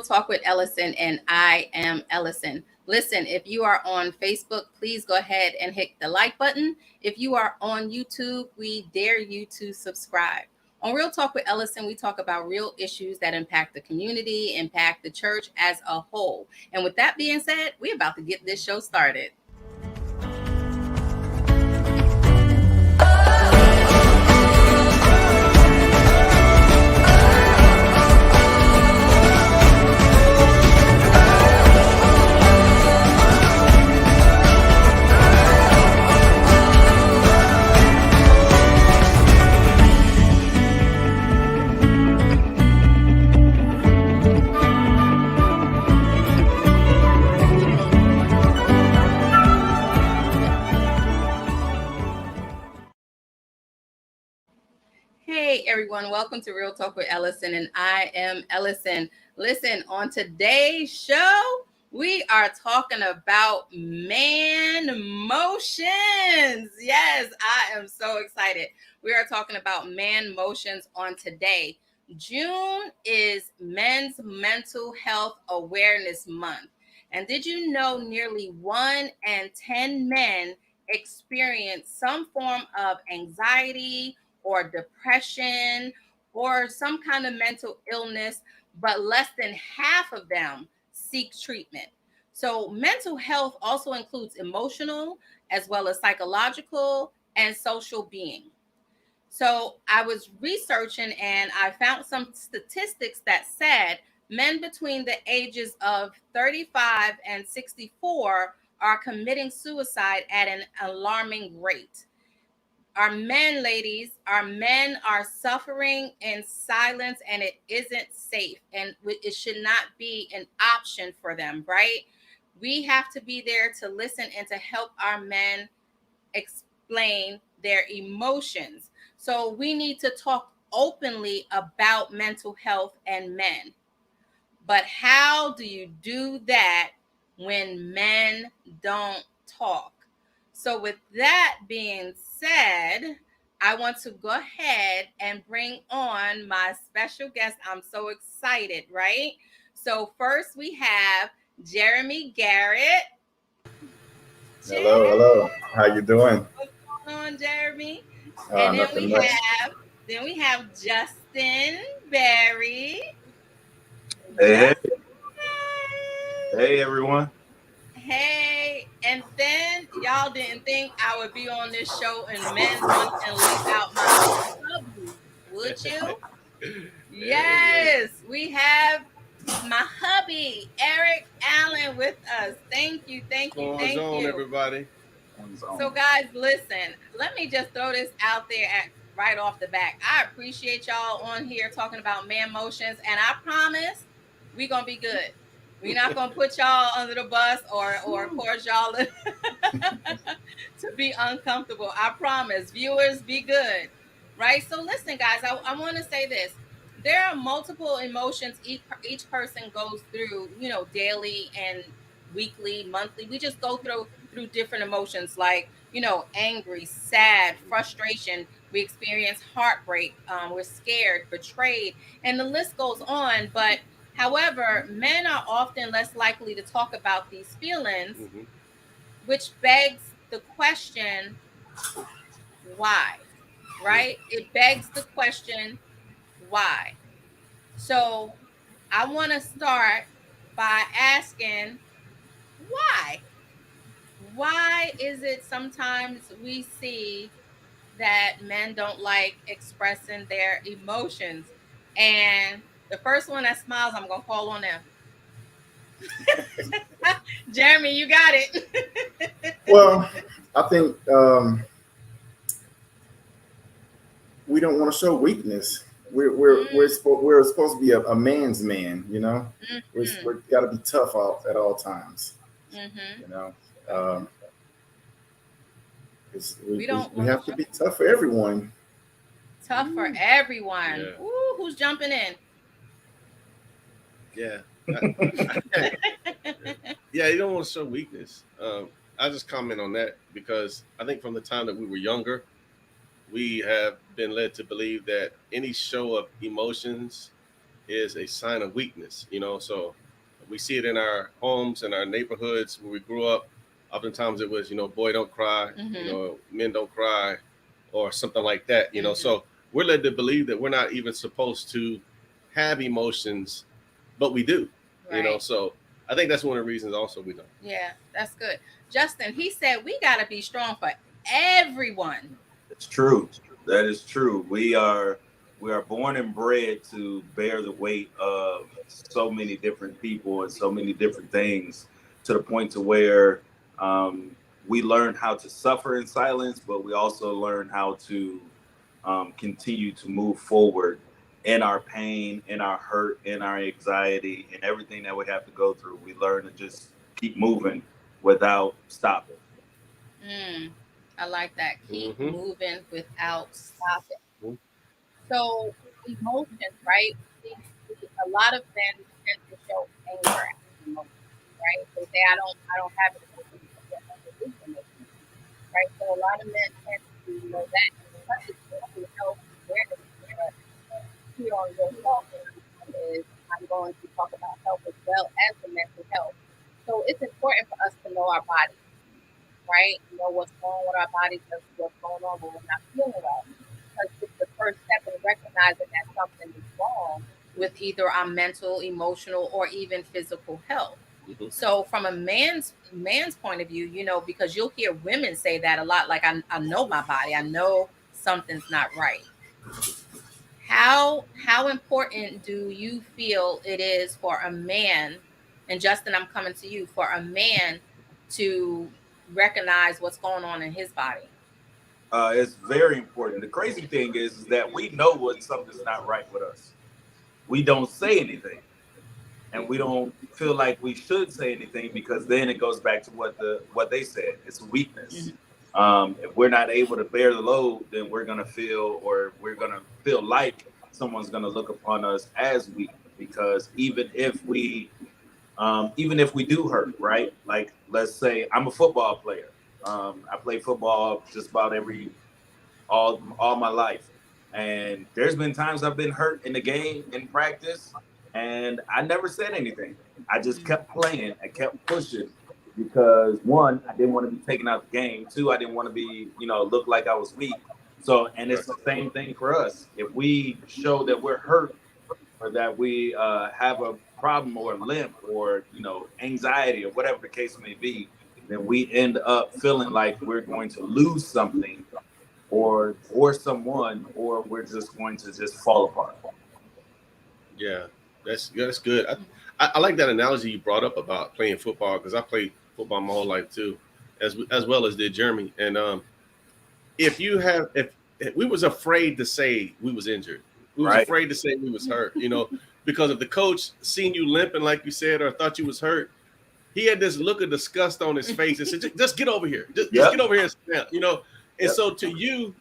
Talk with Ellison, and I am Ellison. Listen, if you are on Facebook, please go ahead and hit the like button. If you are on YouTube, we dare you to subscribe. On Real Talk with Ellison, we talk about real issues that impact the community, impact the church as a whole. And with that being said, we're about to get this show started. Hey everyone, welcome to Real Talk with Ellison, and I am Ellison. Listen, on today's show, we are talking about man motions. Yes, I am so excited. We are talking about man motions on today. June is Men's Mental Health Awareness Month. And did you know nearly 1 in 10 men experience some form of anxiety or depression or some kind of mental illness, but less than half of them seek treatment. So, mental health also includes emotional as well as psychological and social being. So, I was researching and I found some statistics that said men between the ages of 35 and 64 are committing suicide at an alarming rate. Our men, ladies, our men are suffering in silence, and it isn't safe, and it should not be an option for them, right? We have to be there to listen and to help our men explain their emotions. So we need to talk openly about mental health and men. But how do you do that when men don't talk? So, with that being said, I want to go ahead and bring on my special guest. I'm so excited, right? So, first we have Jeremy Garrett. Hello. How you doing? What's going on, Jeremy? And then Nothing we much. have Justin Barry. Hey, Justin. hey, everyone. Hey, and then y'all didn't think I would be on this show in Men's Month and leave out my hubby, would you? Yes, we have my hubby, Eric Allen, with us. Thank you, thank you, What's thank going on, you. everybody? So, guys, listen, let me just throw this out there right off the back. I appreciate y'all on here talking about man motions, and I promise we're going to be good. We're not going to put y'all under the bus or cause y'all to be uncomfortable. I promise. Viewers, be good. Right? So, listen, guys, I want to say this. There are multiple emotions each person goes through, daily and weekly, monthly. We just go through different emotions like, angry, sad, frustration. We experience heartbreak. We're scared, betrayed, and the list goes on. But however, men are often less likely to talk about these feelings, which begs the question, why? Right? It begs the question, why? So I want to start by asking, why? Why is it sometimes we see that men don't like expressing their emotions? And the first one that smiles, I'm going to call on them. Jeremy, you got it. Well, I think we don't want to show weakness. We're supposed to be a man's man, you know. We're got to be tough at all times, you know. Um, we have to be tough for everyone. Tough for everyone. Yeah. Ooh, who's jumping in? Yeah. Yeah, you don't want to show weakness. I just comment on that because I think from the time that we were younger, we have been led to believe that any show of emotions is a sign of weakness. So we see it in our homes and our neighborhoods where we grew up. Oftentimes it was, boy, don't cry, men don't cry, or something like that. So we're led to believe that we're not even supposed to have emotions, but we do. Right. So I think that's one of the reasons also we don't. Yeah, that's good. Justin, he said we got to be strong for everyone. It's true. That is true. We are born and bred to bear the weight of so many different people and so many different things, to the point to where we learn how to suffer in silence, but we also learn how to continue to move forward in our pain, in our hurt, in our anxiety, and everything that we have to go through. We learn to just keep moving without stopping. I like that. Keep Mm-hmm. moving without stopping. Mm-hmm. So emotions, right? A lot of men tend to show anger at emotions, right? They say, I don't have emotions, but they're underneath emotions, right? So a lot of men tend to know that because it's mental health awareness. But here on your talk is I'm going to talk about health as well as the mental health. So it's important for us to know our body, right? Know what's going on with our bodies, what's going on when we're not feeling well. Because it's the first step in recognizing that something is wrong with either our mental, emotional, or even physical health. Mm-hmm. So from a man's point of view, because you'll hear women say that a lot, like I know my body, I know something's not right. How important do you feel it is for a man, and Justin, I'm coming to you, for a man to recognize what's going on in his body? It's very important. The crazy thing is that we know when something's not right with us. We don't say anything, and we don't feel like we should say anything, because then it goes back to what they said. It's weakness. If we're not able to bear the load, then we're gonna feel like someone's gonna look upon us as weak. Because even if we do hurt, right? Like, let's say I'm a football player. I play football just about all my life, and there's been times I've been hurt in the game, in practice, and I never said anything. I just kept playing. I kept pushing, because one, I didn't want to be taken out the game. Two, I didn't want to be, look like I was weak. So, and Right. it's the same thing for us. If we show that we're hurt, or that we have a problem or a limp, or anxiety, or whatever the case may be, then we end up feeling like we're going to lose something, or someone, or we're just going to just fall apart. Yeah, that's good. I like that analogy you brought up about playing football, because I played football my whole life too, as well as did Jeremy. And if we was afraid to say we was injured, we was Right. afraid to say we was hurt, because if the coach seen you limping, like you said, or thought you was hurt, he had this look of disgust on his face and said, "Just get over here, just Yep. get over here and sit down." And Yep. so to you,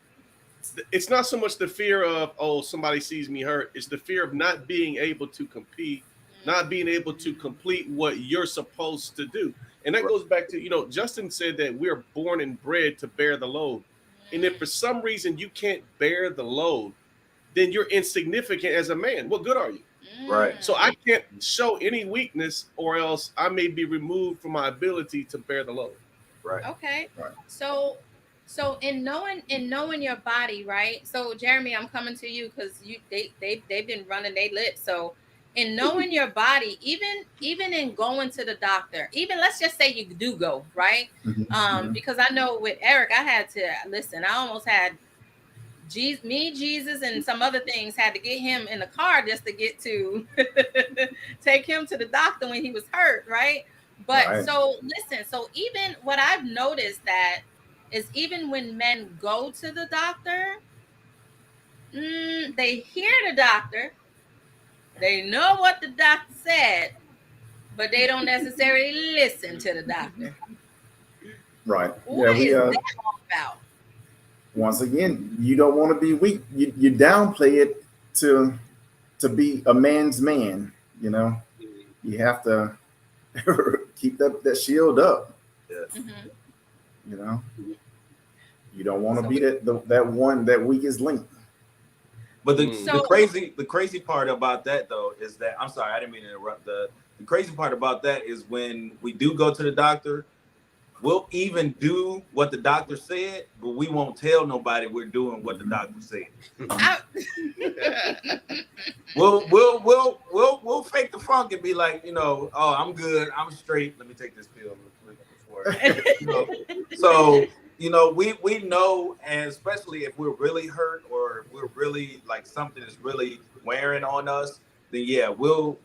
it's not so much the fear of, oh, somebody sees me hurt. It's the fear of not being able to compete, not being able to complete what you're supposed to do. And that goes back to, Justin said that we're born and bred to bear the load. And if for some reason you can't bear the load, then you're insignificant as a man. What good are you? Right. So I can't show any weakness, or else I may be removed from my ability to bear the load. Right. Okay. Right. So in knowing your body, right? So Jeremy, I'm coming to you because they've been running their lips. So in knowing your body, even in going to the doctor, even let's just say you do go, right? Mhm. Because I know with Eric, I had to listen. I almost had Jesus, and some other things had to get him in the car just to get to take him to the doctor when he was hurt, right? But Right. so listen, so even what I've noticed that is even when men go to the doctor, they hear the doctor, they know what the doctor said, but they don't necessarily listen to the doctor. Right. Yeah. What is that all about? Once again, you don't want to be weak. You downplay it to be a man's man. You know, you have to keep that shield up. Yes. Mm-hmm. You know, you don't want to So be that weakest link. But So- the crazy part about that though is that, I'm sorry, I didn't mean to interrupt. The crazy part about that is when we do go to the doctor, we'll even do what the doctor said, but we won't tell nobody we're doing what the doctor said. We'll fake the funk and be like, you know, oh, I'm good, I'm straight. Let me take this pill real quick before. You know? So, you know, we know, and especially if we're really hurt or if we're really like something is really wearing on us, then yeah, we'll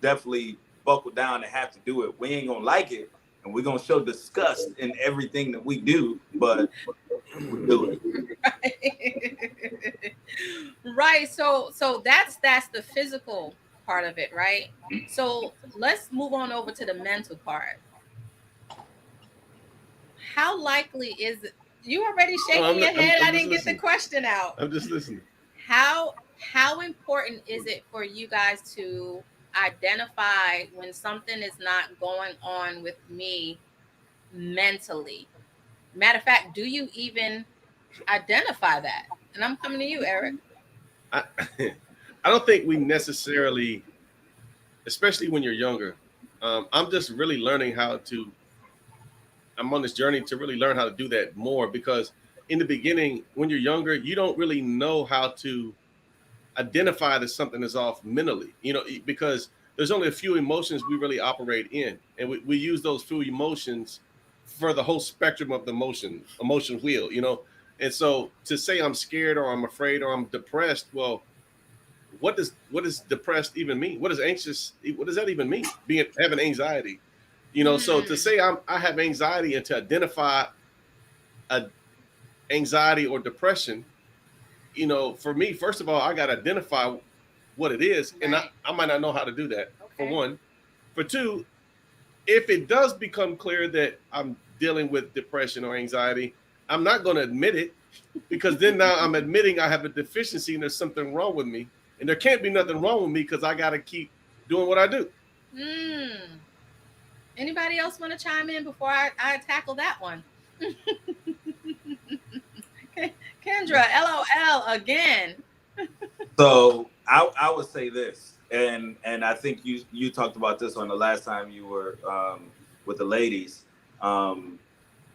definitely buckle down and have to do it. We ain't gonna like it, and we're gonna show disgust in everything that we do, but we do it. Right. So that's the physical part of it, right? So let's move on over to the mental part. How likely is it? You already shaking your head. I didn't get the question out. I'm just listening. How important is it for you guys to identify when something is not going on with me mentally? Matter of fact, do you even identify that? And I'm coming to you, Eric. I don't think we necessarily, especially when you're younger. I'm just really learning how to. I'm on this journey to really learn how to do that more, because in the beginning, when you're younger, you don't really know how to identify that something is off mentally, you know, because there's only a few emotions we really operate in. And we use those few emotions for the whole spectrum of the emotion wheel, you know. And so to say I'm scared or I'm afraid or I'm depressed, well, what does depressed even mean? What is anxious? What does that even mean? Having anxiety, you know. So to say I have anxiety and to identify a anxiety or depression, you know, for me, first of all, I got to identify what it is. Right. And I might not know how to do that, for one. For two, if it does become clear that I'm dealing with depression or anxiety, I'm not going to admit it, because then now I'm admitting I have a deficiency and there's something wrong with me. And there can't be nothing wrong with me because I got to keep doing what I do. Anybody else want to chime in before I tackle that one? Kendra, LOL again. So I would say this, and I think you talked about this on the last time you were with the ladies.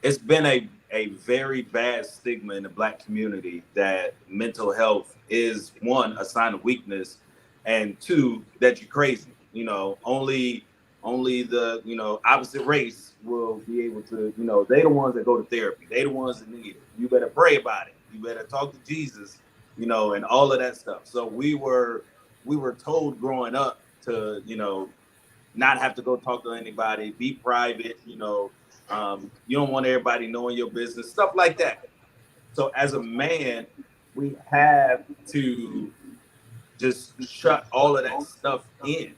It's been a very bad stigma in the Black community that mental health is, one, a sign of weakness, and two, that you're crazy. You know, only the, you know, opposite race will be able to, you know, they the ones that go to therapy. They the ones that need it. You better pray about it. You better talk to Jesus, you know, and all of that stuff. So we were told growing up to, you know, not have to go talk to anybody, be private, you know, you don't want everybody knowing your business, stuff like that. So as a man, we have to just shut all of that stuff in.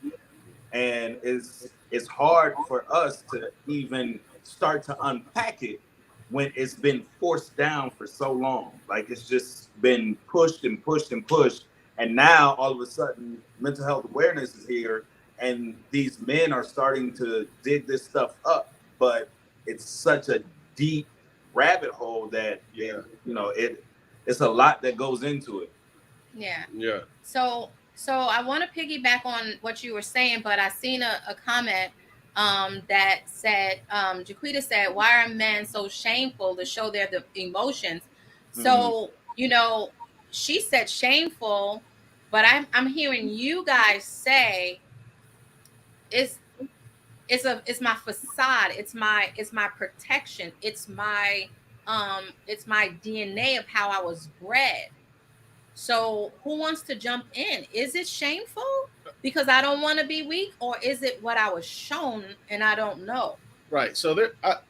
And it's hard for us to even start to unpack it when it's been forced down for so long. Like, it's just been pushed and pushed and pushed. And now all of a sudden mental health awareness is here, and these men are starting to dig this stuff up. But it's such a deep rabbit hole that you know, it's a lot that goes into it. Yeah. So I want to piggyback on what you were saying, but I seen a comment that said, Jaquita said, why are men so shameful to show their emotions? So, you know, she said shameful, but I'm hearing you guys say it's my facade, it's my protection, it's my DNA of how I was bred. So who wants to jump in? Is it shameful because I don't want to be weak, or is it what I was shown and I don't know? Right. So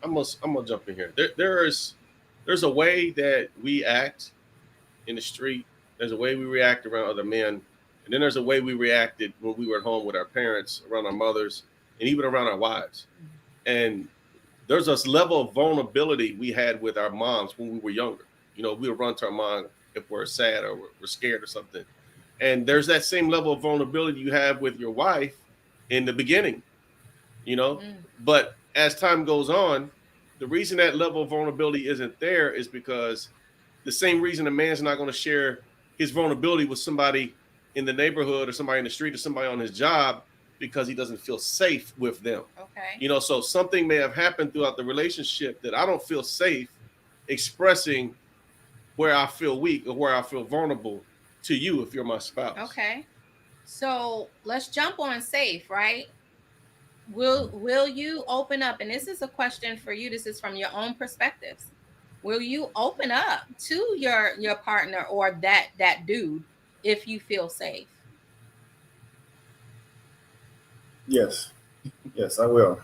I'm gonna jump in here. There's a way that we act in the street. There's a way we react around other men, and then there's a way we reacted when we were at home with our parents, around our mothers, and even around our wives. And there's this level of vulnerability we had with our moms when we were younger. You know, we would run to our mom if we're sad or we're scared or something. And there's that same level of vulnerability you have with your wife in the beginning, you know. But as time goes on, the reason that level of vulnerability isn't there is because the same reason a man's not going to share his vulnerability with somebody in the neighborhood or somebody in the street or somebody on his job because he doesn't feel safe with them. Okay. You know, so something may have happened throughout the relationship that I don't feel safe expressing where I feel weak or where I feel vulnerable to you if you're my spouse. Okay. So let's jump on safe, right? Will you open up? And this is a question for you. This is from your own perspectives. Will you open up to your partner or that dude if you feel safe? Yes, yes, I will.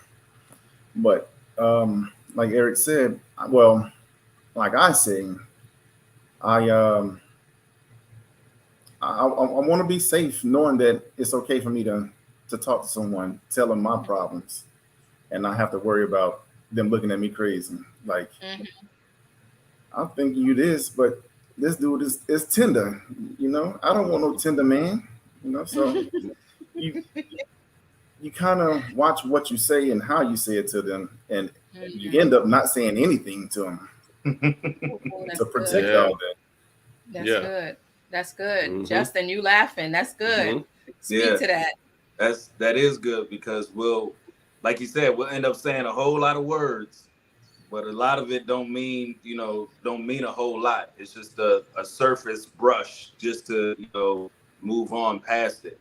But like Eric said, well, like I say, I I want to be safe, knowing that it's okay for me to talk to someone, tell them my problems, and not have to worry about them looking at me crazy. Like, Mm-hmm. I'm thinking you this, but this dude is tender. You know, I don't want no tender man. You know, so you you kind of watch what you say and how you say it to them, and you Mm-hmm. end up not saying anything to them Oh, to that's good. protect Yeah. all that. That's Yeah. good. That's good. Mm-hmm. Justin, you laughing. That's good. Mm-hmm. Speak Yeah, to that. that is good because we'll, like you said, we'll end up saying a whole lot of words, but a lot of it don't mean, don't mean a whole lot. It's just a surface brush just to, move on past it.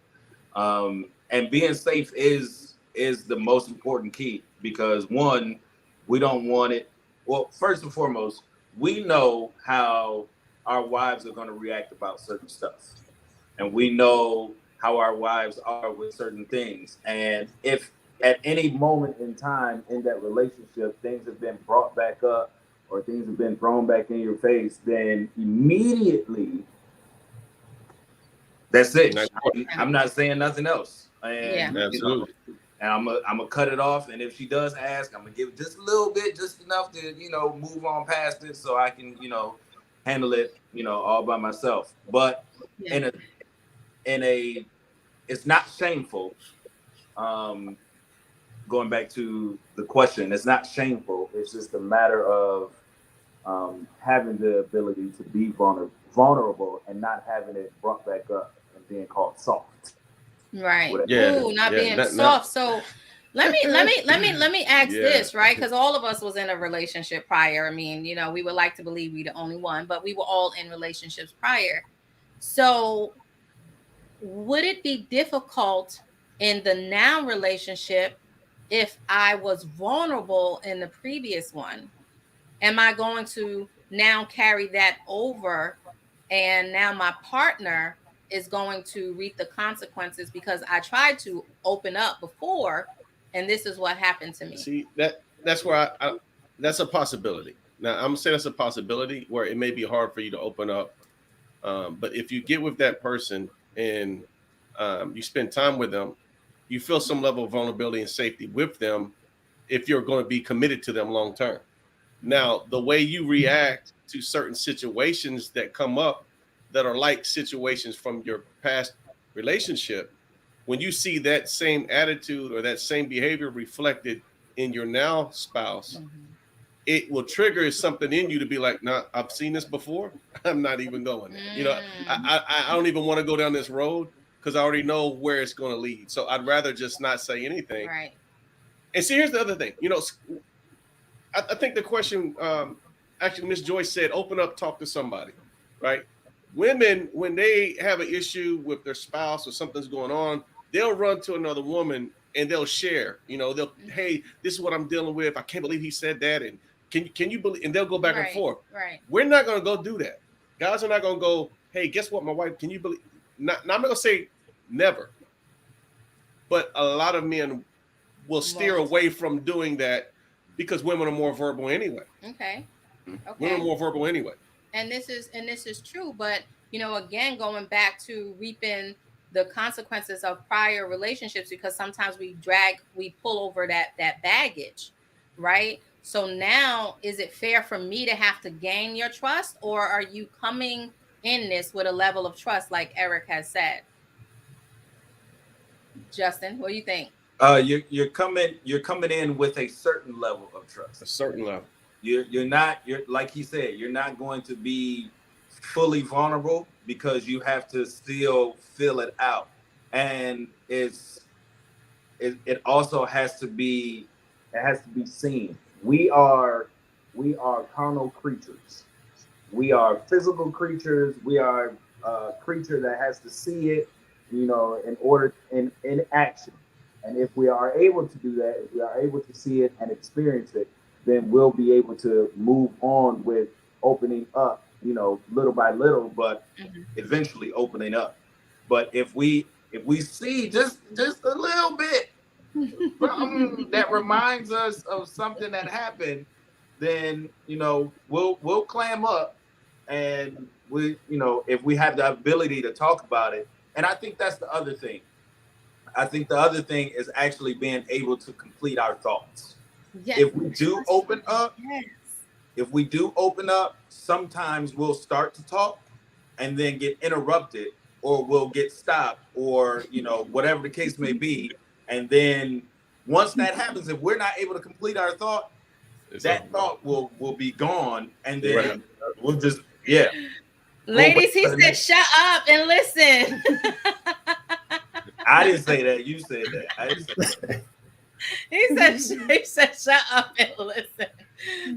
And being safe is the most important key because one, we don't want it. Well, first and foremost, we know how our wives are going to react about certain stuff, and we know how our wives are with certain things. And if at any moment in time in that relationship things have been brought back up or things have been thrown back in your face, then immediately that's it. I'm not saying nothing else. Yeah. And Absolutely. and I'm gonna cut it off. And if she does ask, I'm gonna give it just a little bit, just enough to move on past it, so I can handle it all by myself. But Yeah. in a in a it's not shameful. Um, Going back to the question, it's not shameful. It's just a matter of having the ability to be vulnerable and not having it brought back up and being called soft. Right. Yeah. Ooh, not Yeah. being Not soft. So let me ask yeah. this, right? Because all of us was in a relationship prior. I mean, we would like to believe we the only one, but we were all in relationships prior. So would it be difficult in the now relationship if I was vulnerable in the previous one? Am I going to now carry that over, and now my partner is going to reap the consequences because I tried to open up before and this is what happened to me? See, that's where I that's a possibility. Now I'm saying that's a possibility where it may be hard for you to open up. But if you get with that person and you spend time with them, you feel some level of vulnerability and safety with them if you're going to be committed to them long term. Now, the way you react to certain situations that come up that are like situations from your past relationship, when you see that same attitude or that same behavior reflected in your now spouse, Mhm. it will trigger something in you to be like, "Nah, I've seen this before. I'm not even going there." I don't even want to go down this road because I already know where it's going to lead. So I'd rather just not say anything. Right. And see, here's the other thing. I think the question, actually, Miss Joyce said, "Open up, talk to somebody." Right? Women, when they have an issue with their spouse or something's going on, they'll run to another woman and they'll share. Hey, this is what I'm dealing with. I can't believe he said that, and can you believe? And they'll go back and Right. forth. Right. We're not going to go do that. Guys are not going to go, "Hey, guess what? My wife, can you believe?" Not, I'm not going to say never, but a lot of men will steer Won't. away from doing that because women are more verbal anyway. Okay. Women are Okay. more verbal anyway. And this is true, but again, going back to reaping the consequences of prior relationships, because sometimes we pull over that baggage, right? So now, is it fair for me to have to gain your trust, or are you coming in this with a level of trust like Eric has said? Justin, what do you think? You're coming in with a certain level of A trust. certain level. You're not, you're like he said, you're not going to be fully vulnerable because you have to still feel it out. And it also has to be seen. We are carnal creatures. We are physical creatures. We are a creature that has to see it, in order in action. And if we are able to do that, if we are able to see it and experience it, then we'll be able to move on with opening up, little by little, but eventually opening up. But if we see just a little bit something that reminds us of something that happened, then we'll clam up, and if we have the ability to talk about it. And I think that's the other thing. I think the other thing is actually being able to complete our thoughts. Yes. If we do open up, sometimes we'll start to talk and then get interrupted, or we'll get stopped, or whatever the case may be. And then once that happens, if we're not able to complete our thought, that thought will be gone, and then we'll just Ladies, he said, "Shut up and listen." I didn't say that. You said that. I didn't say that. He said, "Shut up and listen."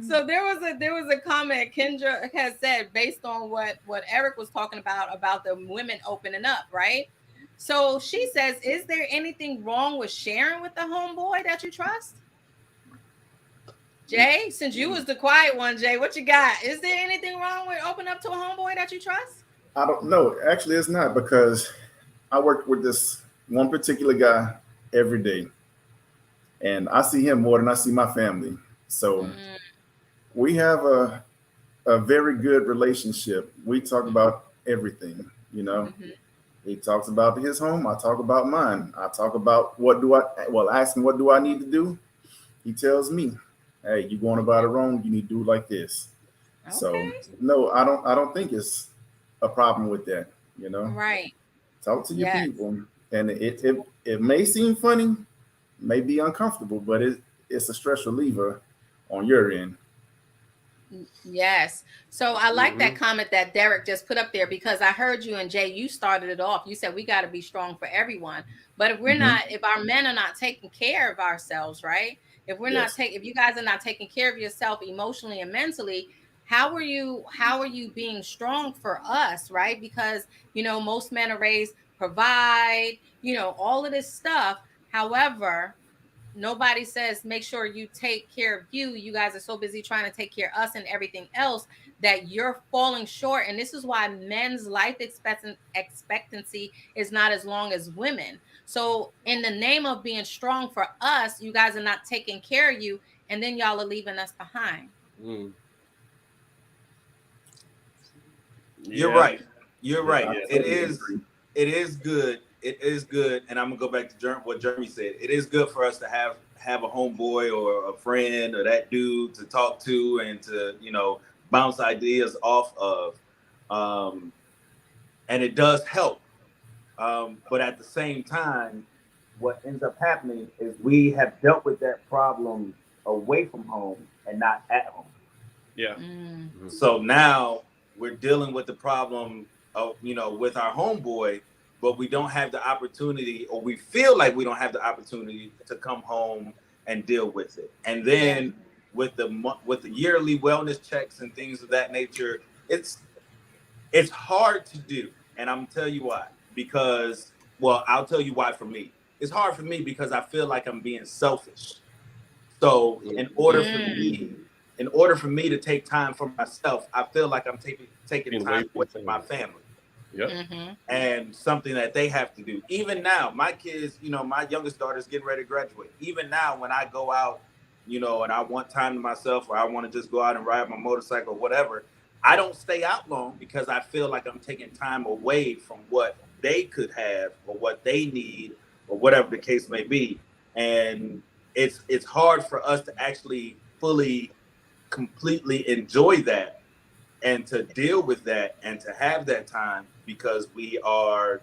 So there was a comment Kendra has said based on what Eric was talking about the women opening up, right? So she says, "Is there anything wrong with sharing with the homeboy that you trust?" Jay, since you was the quiet one, Jay, what you got? Is there anything wrong with opening up to a homeboy that you trust? I don't know. Actually, it's not, because I work with this one particular guy every day, and I see him more than I see my family. So we have a very good relationship. We talk about everything, He talks about his home. I talk about mine. I talk about ask him, what do I need to do? He tells me, hey, you going about it wrong. You need to do it like this. Okay. So no, I don't think it's a problem with that. Right. Talk to your people, and it may seem funny, may be uncomfortable, but it's a stress reliever on your end. Yes. So I like that comment that Derek just put up there, because I heard you and Jay, you started it off. You said we got to be strong for everyone. But if our men are not taking care of ourselves, right? If you guys are not taking care of yourself emotionally and mentally, how are you being strong for us, right? Because, most men are raised, provide, all of this stuff. However, nobody says make sure you take care of you. You guys are so busy trying to take care of us and everything else that you're falling short. And this is why men's life expectancy is not as long as women. So in the name of being strong for us, you guys are not taking care of you, and then y'all are leaving us behind. You're right. You're right. It is good. It is good. And I'm gonna go back to what Jeremy said. It is good for us to have a homeboy or a friend or that dude to talk to and to bounce ideas off of, and it does help. But at the same time, what ends up happening is we have dealt with that problem away from home and not at home. Yeah. So now we're dealing with the problem of, with our homeboy, but we don't have the opportunity, or we feel like we don't have the opportunity to come home and deal with it. And then with the yearly wellness checks and things of that nature, it's hard to do. And I'm gonna tell you why. Because, I'll tell you why for me. It's hard for me because I feel like I'm being selfish. So in order for me to take time for myself, I feel like I'm taking time away from my family. And something that they have to do. Even now, my kids, my youngest daughter is getting ready to graduate. Even now, when I go out, and I want time to myself, or I want to just go out and ride my motorcycle, whatever, I don't stay out long because I feel like I'm taking time away from what they could have or what they need or whatever the case may be. And it's hard for us to actually fully, completely enjoy that and to deal with that and to have that time, because we are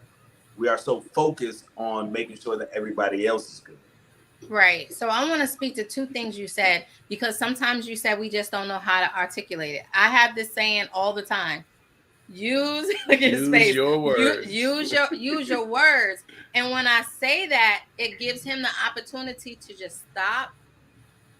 so focused on making sure that everybody else is good. Right. So I want to speak to two things you said, because sometimes you said we just don't know how to articulate it. I have this saying all the time: Use look at his Use face. your words. Use your words. And when I say that, it gives him the opportunity to just stop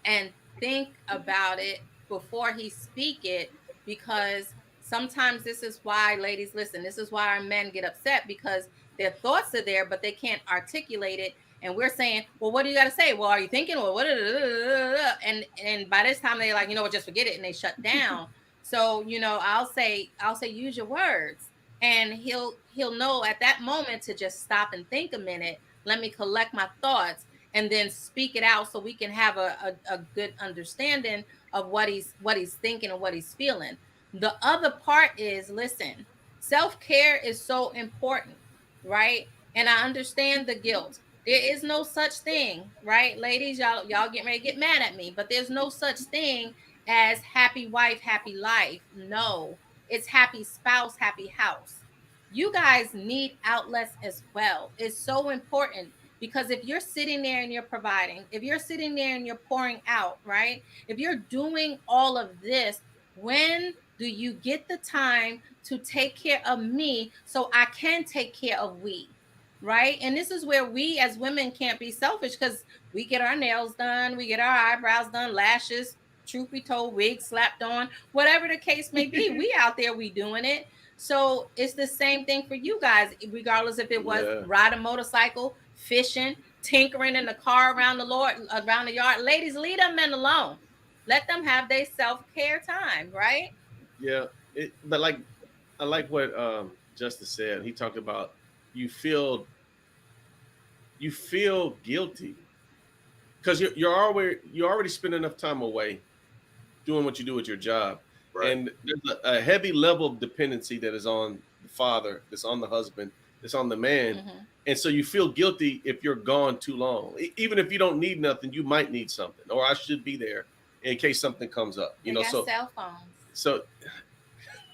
and think about it before he speak it, because sometimes this is why, ladies, listen, this is why our men get upset, because their thoughts are there but they can't articulate it, and we're saying, well, what do you got to say? Well, are you thinking? Well, what? And by this time they're like, you know what, just forget it, and they shut down. So I'll say use your words, and he'll know at that moment to just stop and think a minute. Let me collect my thoughts and then speak it out so we can have a good understanding of what he's thinking and what he's feeling. The other part is, listen, self-care is so important, right? And I understand the guilt. There is no such thing, right? Ladies, y'all getting ready to get mad at me, but there's no such thing as happy wife, happy life. No, it's happy spouse, happy house. You guys need outlets as well. It's so important, because if you're sitting there and you're providing, if you're sitting there and you're pouring out, right? If you're doing all of this, when do you get the time to take care of me so I can take care of we? Right? And this is where we as women can't be selfish, because we get our nails done, we get our eyebrows done, lashes, truth be told, wigs slapped on, whatever the case may be. We out there, we doing it. So it's the same thing for you guys, regardless if it was Yeah. ride a motorcycle, fishing, tinkering in the car around the yard. Ladies, leave them men alone. Let them have their self-care time, right? Yeah. But like, I like what Justice said. He talked about you feel you feel guilty because you already spend enough time away doing what you do at your job, Right. and there's a heavy level of dependency that is on the father, that's on the husband, that's on the man, Mm-hmm. and so you feel guilty if you're gone too long. Even if you don't need nothing, you might need something, or I should be there in case something comes up. They got So cell phones. so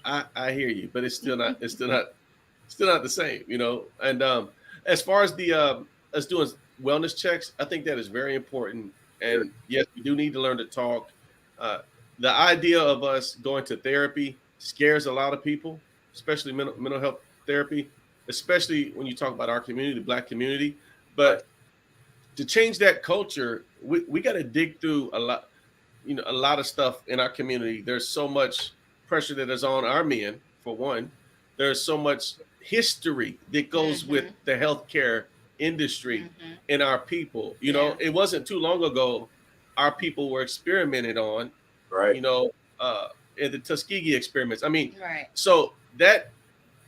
I hear you, but it's still not the same. And as far as the us doing wellness checks, I think that is very important. Very. And yes, we do need to learn to talk. Uh, the idea of us going to therapy scares a lot of people, especially mental health therapy, especially when you talk about our community, the Black community. Right. But to change that culture, we got to dig through a lot of stuff in our community. There's so much pressure that is on our men, for one. There's so much history that goes with Mm-hmm. the healthcare industry Mm-hmm. and our people. Yeah. It wasn't too long ago our people were experimented on, Right. you know, uh, in the Tuskegee experiments. I mean, Right. so that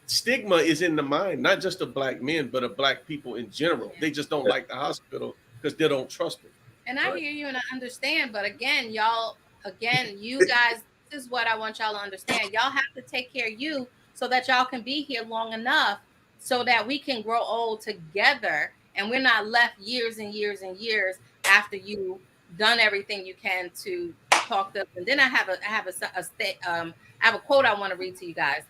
stigma is in the mind, not just of Black men, but of Black people in general. Yeah. They just don't like the hospital because they don't trust them. And I Right. hear you and I understand, but again, you guys, this is what I want y'all to understand. Y'all have to take care of you so that y'all can be here long enough so that we can grow old together and we're not left years and years and years after you done everything you can to talk to us. And then I have a quote I want to read to you guys.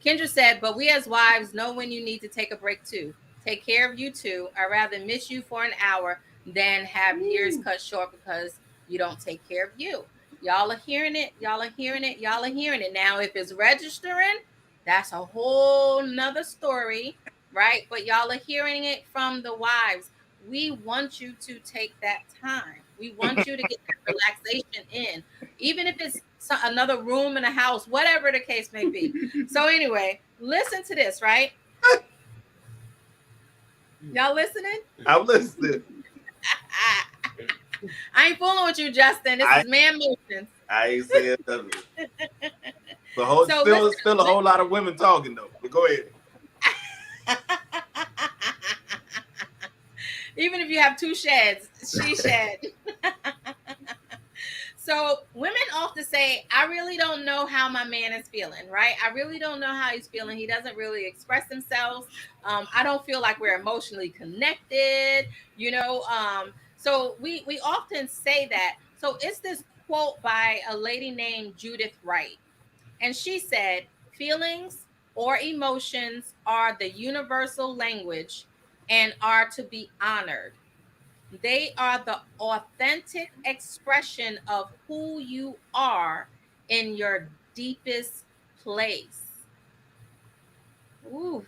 Kendra said, "But we as wives know when you need to take a break too. Take care of you too. I'd rather miss you for an hour than have years cut short because you don't take care of you." Y'all are hearing it. Y'all are hearing it. Y'all are hearing it. Now, if it's registering, that's a whole nother story, right? But y'all are hearing it from the wives. We want you to take that time. We want you to get that relaxation in, even if it's another room in a house, whatever the case may be. So, anyway, listen to this, right? Y'all listening? I'm listening. I ain't fooling with you, Justin. This is man motions. I ain't saying nothing. So listen, Still a whole lot of women talking though. But go ahead. even if you have two sheds, she shed. So women often say, I really don't know how my man is feeling, right? I really don't know how he's feeling. He doesn't really express himself. I don't feel like we're emotionally connected, so we often say that. So it's this quote by a lady named Judith Wright. And she said, feelings or emotions are the universal language and are to be honored. They are the authentic expression of who you are in your deepest place. Ooh.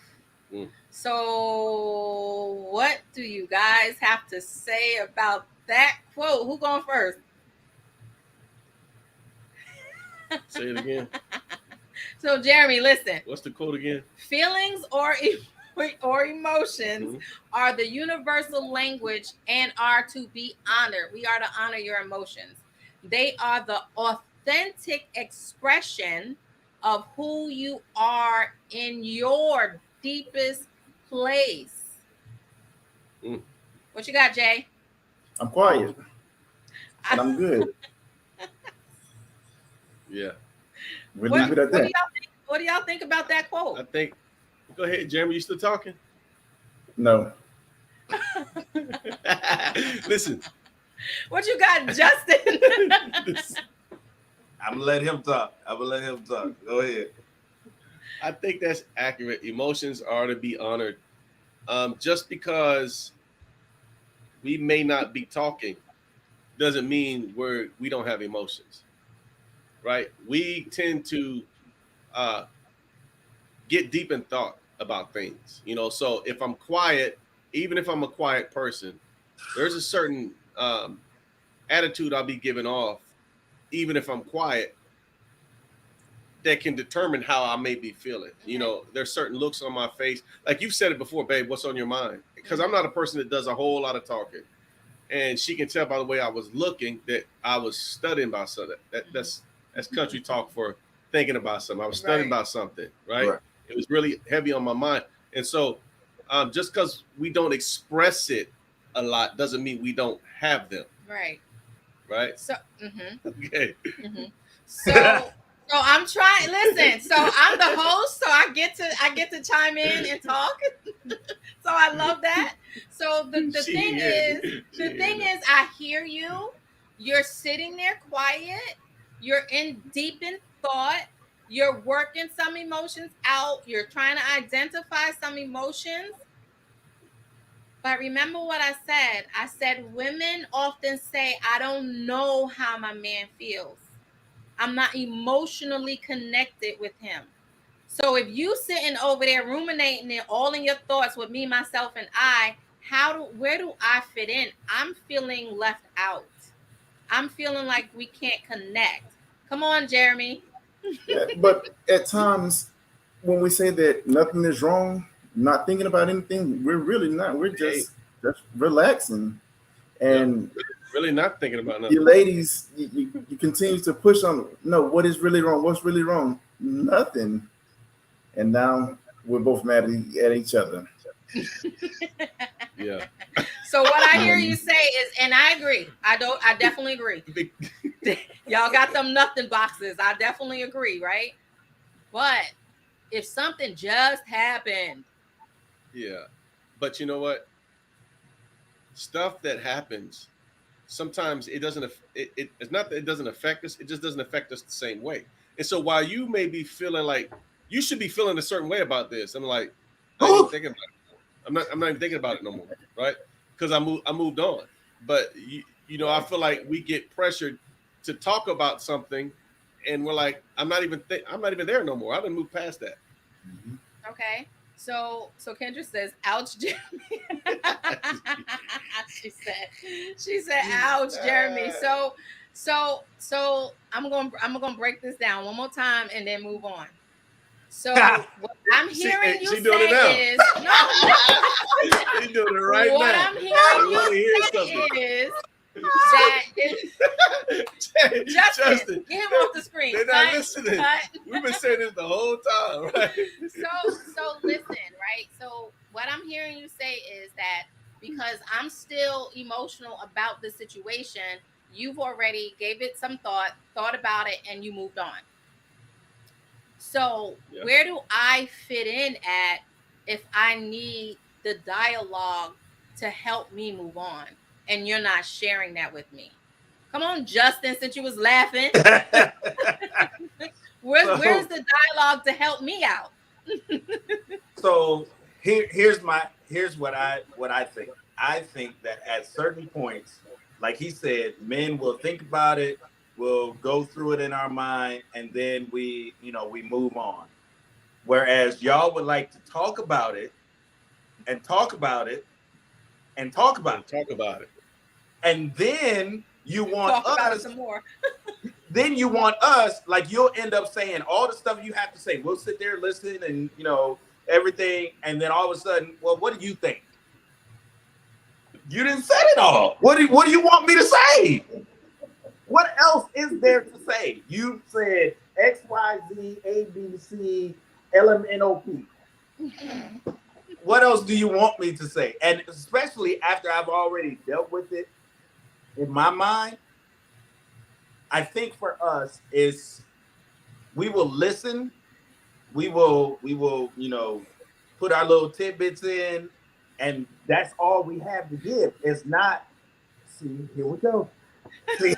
Mm. So, what do you guys have to say about that quote? Who going first? Say it again. So, Jeremy, listen. What's the quote again? Feelings or emotions Mhm. are the universal language and are to be honored. We are to honor your emotions. They are the authentic expression of who you are in your deepest place. Mm. What you got, Jay? I'm quiet and I'm good. Yeah. We'll leave it at What do that. y'all think? What do y'all think about that quote? I think. Go ahead, Jeremy. You still talking? No. Listen. What you got, Justin? I'm gonna let him talk. Go ahead. I think that's accurate. Emotions are to be honored. Just because we may not be talking doesn't mean we don't have emotions, right? We tend to uh, get deep in thought about things, So if I'm quiet, even if I'm a quiet person, there's a certain attitude I'll be giving off, even if I'm quiet, that can determine how I may be feeling. There's certain looks on my face. Like you've said it before, babe, what's on your mind? Because I'm not a person that does a whole lot of talking. And she can tell by the way I was looking that I was studying about something. That's country talk for thinking about something. I was studying about something, right? It was really heavy on my mind. And so just because we don't express it a lot doesn't mean we don't have them. Right. Right? So, mm-hmm. Okay. Mm-hmm. So I'm trying. Listen, so I'm the host, so I get to chime in and talk. So I love that. So the thing is, I hear you. You're sitting there quiet. You're deep in thought. You're working some emotions out. You're trying to identify some emotions. But remember what I said. I said women often say, I don't know how my man feels. I'm not emotionally connected with him. So if you sitting over there ruminating it all in your thoughts with me, myself, and I, where do I fit in? I'm feeling left out. I'm feeling like we can't connect. Come on, Jeremy. Yeah, but at times when we say that nothing is wrong, not thinking about anything, we're really not. We're just relaxing. And really not thinking about nothing. You ladies, you continue to push on. No, what is really wrong? What's really wrong? Nothing. And now we're both mad at each other. Yeah. So what I hear you say is, and I agree. I definitely agree. Y'all got them nothing boxes. I definitely agree, right? But if something just happened. Yeah. But you know what? Stuff that happens, sometimes it doesn't, it's not that it doesn't affect us, it just doesn't affect us the same way. And so while you may be feeling like you should be feeling a certain way about this, I'm like, I ain't even thinking about it. I'm not even thinking about it no more, right? Because I moved on. But I feel like we get pressured to talk about something, and we're like, I'm not even there no more. I've been moved past that. Mm-hmm. Okay. So Kendra says, "Ouch, Jeremy." she said, "Ouch, Jeremy." So I'm gonna break this down one more time and then move on. So what I'm hearing you say is no. She's doing it right what now. I'm hearing you say is that Justin, get him off the screen. They're not listening. We've been saying this the whole time, right? So listen, right? So what I'm hearing you say is that because I'm still emotional about the situation, you've already gave it some thought about it, and you moved on. So where do I fit in at if I need the dialogue to help me move on, and you're not sharing that with me? Come on, Justin, since you was laughing. Where's the dialogue to help me out? So here's what I think. I think that at certain points, like he said, men will think about it, we'll go through it in our mind, and then we move on. Whereas y'all would like to talk about it and talk about it and talk about it. Talk about it. And then you want Talk about it us, some more. then you want us, like you'll end up saying all the stuff you have to say. We'll sit there, listen, and everything, and then all of a sudden, well, what do you think? You didn't say it all. What do you want me to say? What else is there to say? You said X, Y, Z, A, B, C, L, M, N, O, P. What else do you want me to say? And especially after I've already dealt with it in my mind, I think for us is we will listen, we will, put our little tidbits in, and that's all we have to give. It's not, see, here we go. See,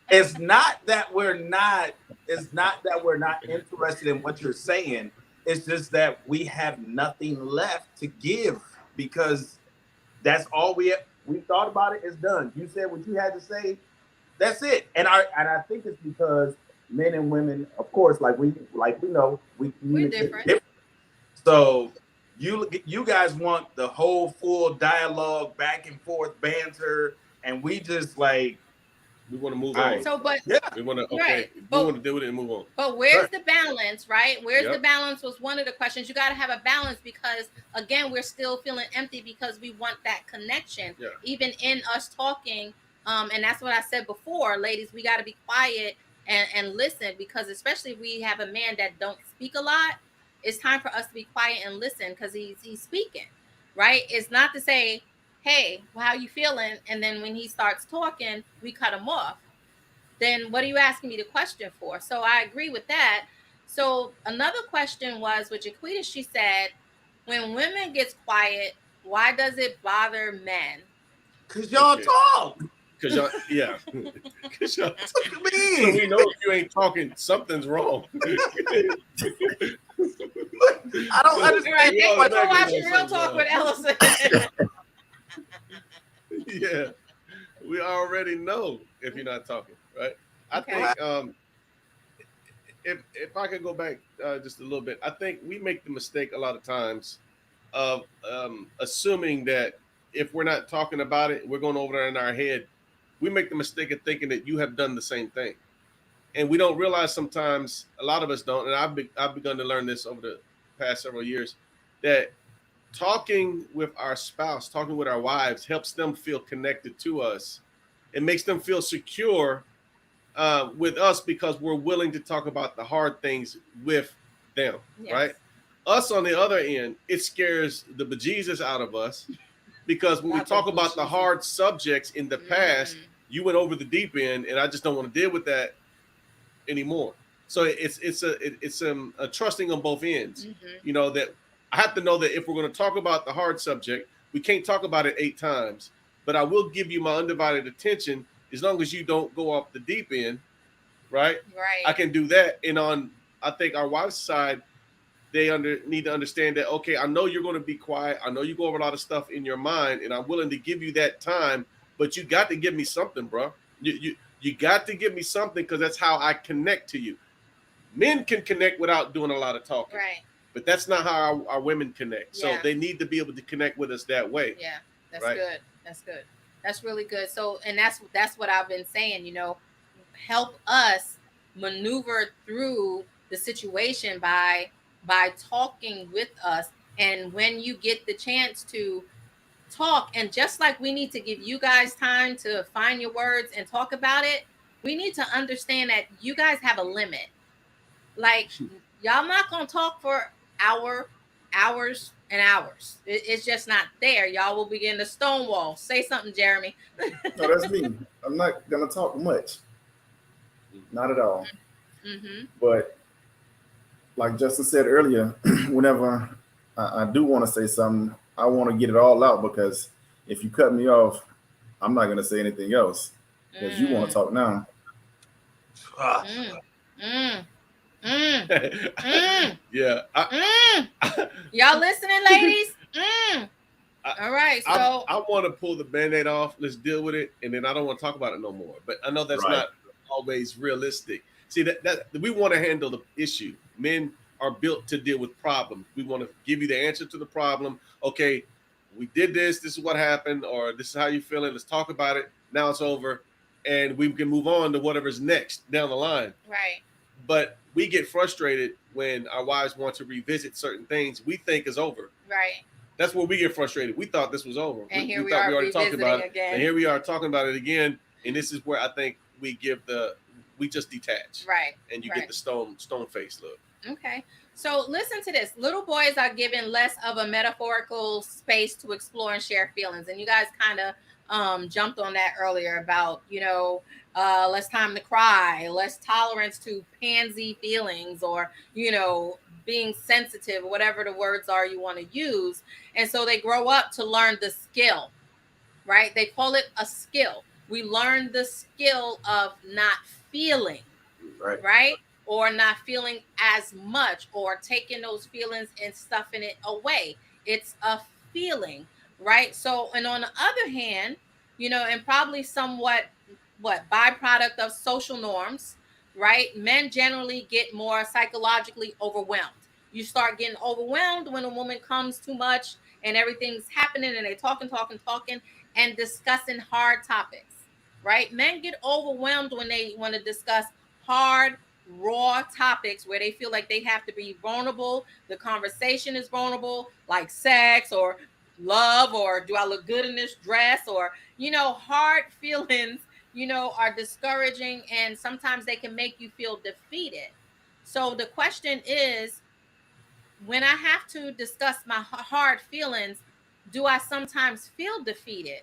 it's not that we're not interested in what you're saying. It's just that we have nothing left to give because that's all we thought about it. It's done. You said what you had to say. That's it. And I think it's because men and women, of course, like we know, we communicate different. So you guys want the whole full dialogue, back and forth banter, and we just like. We want to move on. So, but we want to right. we want to deal with it and move on. But where's the balance, right? Where's the balance was one of the questions. You got to have a balance because again, we're still feeling empty because we want that connection, even in us talking. And that's what I said before, ladies. We got to be quiet and listen because especially if we have a man that don't speak a lot, it's time for us to be quiet and listen because he's speaking, right? It's not to say, hey, well, how you feeling? And then when he starts talking, we cut him off. Then what are you asking me the question for? So I agree with that. So another question was with Jaquita, she said, when women gets quiet, why does it bother men? Because y'all talk. Because y'all, yeah. Because y'all talk. So we know if you ain't talking, something's wrong. I don't understand. Right, thanks for watching Real Talk with Ellasin. Yeah, we already know if you're not talking, right? Okay. I think if I could go back just a little bit, I think we make the mistake a lot of times of assuming that if we're not talking about it, we're going over there in our head. We make the mistake of thinking that you have done the same thing, and we don't realize sometimes a lot of us don't. And I've begun to learn this over the past several years that talking with our spouse, talking with our wives helps them feel connected to us. It makes them feel secure with us because we're willing to talk about the hard things with them, right? Us on the other end, it scares the bejesus out of us because when we talk about the hard subjects in the past, you went over the deep end and I just don't want to deal with that anymore. So it's a trusting on both ends, that I have to know that if we're going to talk about the hard subject, we can't talk about it 8 times, but I will give you my undivided attention as long as you don't go off the deep end, right? Right. I can do that. And I think our wife's side, they need to understand that, okay, I know you're going to be quiet. I know you go over a lot of stuff in your mind, and I'm willing to give you that time, but you got to give me something, bro. You got to give me something because that's how I connect to you. Men can connect without doing a lot of talking. Right. But that's not how our women connect. So they need to be able to connect with us that way. Yeah, that's good. That's good. That's really good. So, and that's what I've been saying, help us maneuver through the situation by talking with us. And when you get the chance to talk, and just like we need to give you guys time to find your words and talk about it, we need to understand that you guys have a limit. Like, y'all not going to talk for hours and hours. It's just not there. Y'all will begin to stonewall. Say something, Jeremy. No, that's me. I'm not going to talk much. Not at all. Mm-hmm. But like Justin said earlier, whenever I do want to say something, I want to get it all out because if you cut me off, I'm not going to say anything else because you want to talk now. Yeah. Y'all listening, ladies? All right. So I want to pull the Band-Aid off. Let's deal with it. And then I don't want to talk about it no more. But I know that's not always realistic. See, that we want to handle the issue. Men are built to deal with problems. We want to give you the answer to the problem. Okay, we did this. This is what happened, or this is how you feeling. Let's talk about it. Now it's over, and we can move on to whatever's next down the line. Right. But we get frustrated when our wives want to revisit certain things we think is over. Right. That's where we get frustrated. We thought this was over. And here we we thought are we already talked about it, again. and here we are talking about it again. And this is where I think we just detach. Right. And you get the stone face look. Okay. So listen to this. Little boys are given less of a metaphorical space to explore and share feelings. And you guys kind of jumped on that earlier about, less time to cry, less tolerance to pansy feelings, or, being sensitive, whatever the words are you want to use. And so they grow up to learn the skill, right? They call it a skill. We learn the skill of not feeling, right? Or not feeling as much, or taking those feelings and stuffing it away. It's a feeling, right? So, and on the other hand, and probably somewhat byproduct of social norms, right? Men generally get more psychologically overwhelmed. You start getting overwhelmed when a woman comes too much and everything's happening and they talking and discussing hard topics, right? Men get overwhelmed when they want to discuss hard, raw topics where they feel like they have to be vulnerable. The conversation is vulnerable, like sex or love, or do I look good in this dress, or, hard feelings, are discouraging, and sometimes they can make you feel defeated. So the question is, when I have to discuss my hard feelings, do I sometimes feel defeated?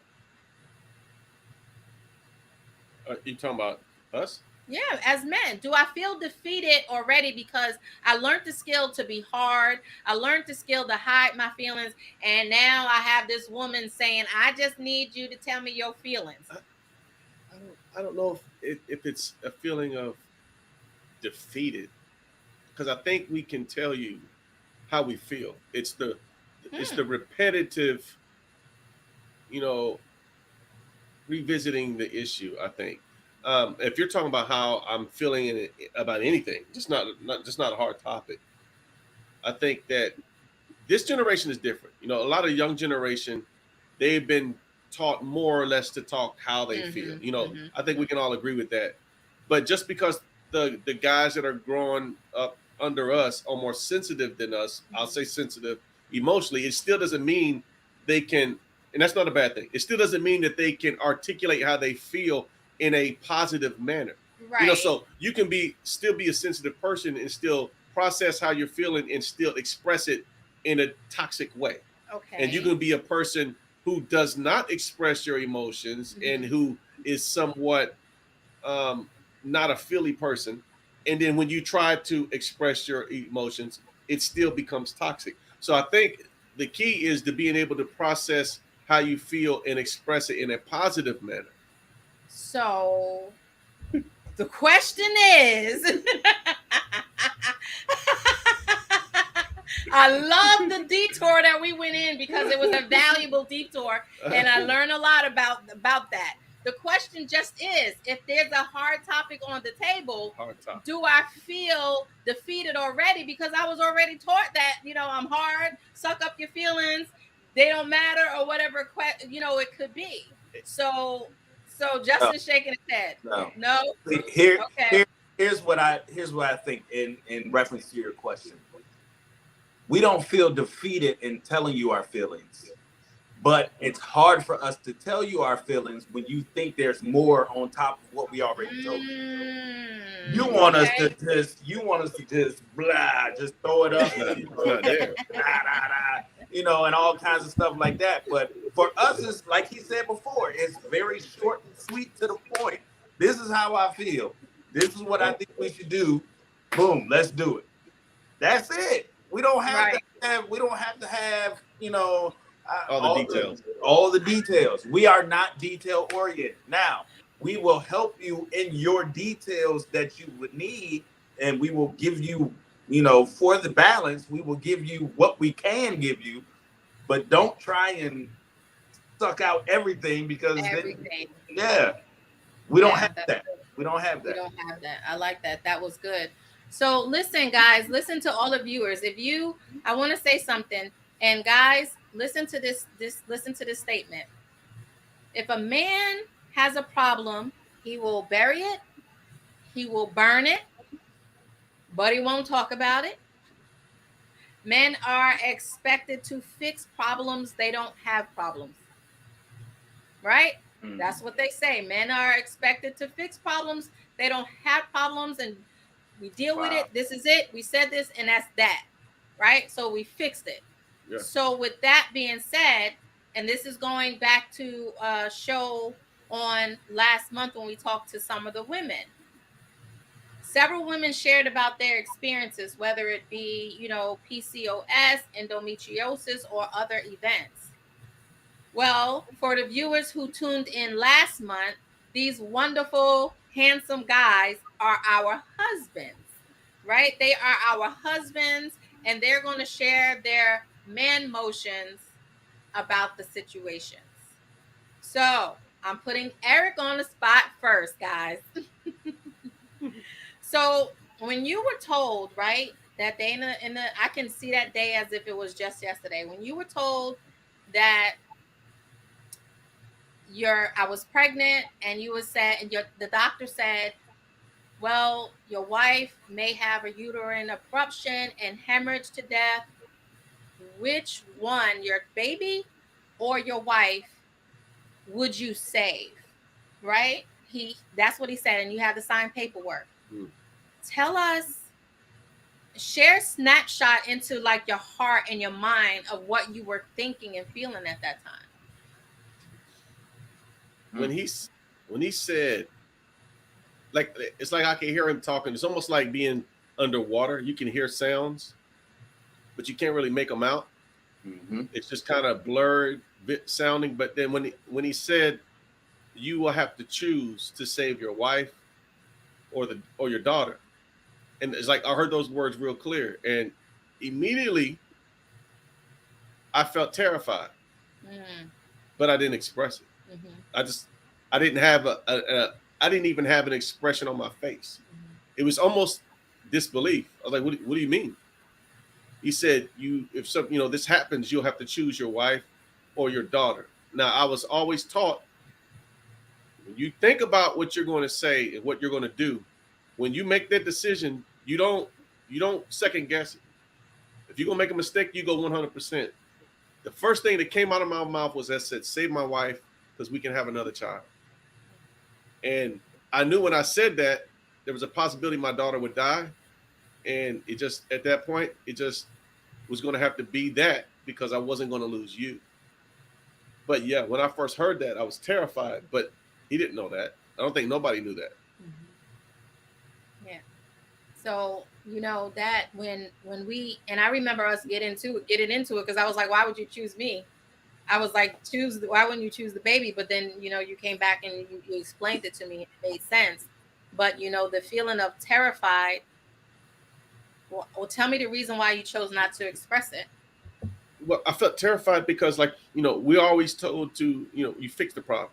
You talking about us? Yeah, as men, do I feel defeated already because I learned the skill to be hard? I learned the skill to hide my feelings, and now I have this woman saying, "I just need you to tell me your feelings." I don't know if it's a feeling of defeated, because I think we can tell you how we feel. It's the repetitive, revisiting the issue. I think if you're talking about how I'm feeling about anything, just not a hard topic, I think that this generation is different. A lot of young generation, they've been taught more or less to talk how they feel. I think we can all agree with that. But just because the guys that are growing up under us are more sensitive than us, I'll say sensitive emotionally, it still doesn't mean they can, and that's not a bad thing. It still doesn't mean that they can articulate how they feel in a positive manner. Right. So you can still be a sensitive person and still process how you're feeling and still express it in a toxic way. Okay. And you can be a person who does not express your emotions and who is somewhat not a feely person. And then when you try to express your emotions, it still becomes toxic. So I think the key is to being able to process how you feel and express it in a positive manner. So the question is, I love the detour that we went in because it was a valuable detour, and I learned a lot about that. The question just is, if there's a hard topic on the table, do I feel defeated already? Because I was already taught that, I'm hard, suck up your feelings, they don't matter, or whatever, it could be. So Justin's shaking his head. No. Here's what I think in reference to your question. We don't feel defeated in telling you our feelings, but it's hard for us to tell you our feelings when you think there's more on top of what we already told you. You want us to just just throw it up, and all kinds of stuff like that. But for us, it's like he said before, it's very short and sweet to the point. This is how I feel. This is what I think we should do. Boom, let's do it. That's it. We don't have to have all the details. We are not detail oriented. Now, we will help you in your details that you would need, and we will give you, for the balance, we will give you what we can give you, but don't try and suck out everything because we don't have that. We don't have that. I like that. That was good. So listen, guys, listen to all the viewers. I want to say something, and guys, listen to listen to this statement. If a man has a problem, he will bury it, he will burn it, but he won't talk about it. Men are expected to fix problems, they don't have problems. Right? That's what they say. Men are expected to fix problems, they don't have problems, and we deal with it. This is it. We said this, and that's that. Right? So we fixed it. Yeah. So with that being said, and this is going back to a show on last month when we talked to some of the women. Several women shared about their experiences, whether it be, PCOS, endometriosis, or other events. Well, for the viewers who tuned in last month, these wonderful, handsome guys are our husbands, right? They are our husbands, and they're going to share their man motions about the situations. So I'm putting Eric on the spot first, guys. So when you were told, right, that day in the I can see that day as if it was just yesterday. When you were told that I was pregnant, and you was said, and the doctor said, well, your wife may have a uterine abruption and hemorrhage to death. Which one, your baby or your wife, would you save? Right? That's what he said, and you have to sign paperwork. Tell us, share snapshot into like your heart and your mind of what you were thinking and feeling at that time. When he said, like, it's like I can hear him talking. It's almost like being underwater. You can hear sounds, but you can't really make them out. It's just kind of blurred sounding. But then when he said, you will have to choose to save your wife or your daughter, and it's like I heard those words real clear, and immediately I felt terrified, but I didn't express it. I didn't have I didn't even have an expression on my face. It was almost disbelief. I was like, what do you mean? He said, if this happens, you'll have to choose your wife or your daughter. Now, I was always taught, when you think about what you're going to say and what you're going to do, when you make that decision, you don't second guess it. If you're going to make a mistake, you go 100%. The first thing that came out of my mouth was that said, save my wife because we can have another child. And I knew when I said that, there was a possibility my daughter would die. And it just, at that point, it just was going to have to be that, because I wasn't going to lose you. But yeah, when I first heard that, I was terrified, but he didn't know that. I don't think nobody knew that. Yeah. So, that when we, and I remember us getting into it, because I was like, why would you choose me? I was like, why wouldn't you choose the baby? But then, you came back and you explained it to me. It made sense. But, the feeling of terrified, well, tell me the reason why you chose not to express it. Well, I felt terrified because, like, we're always told to, you fix the problem.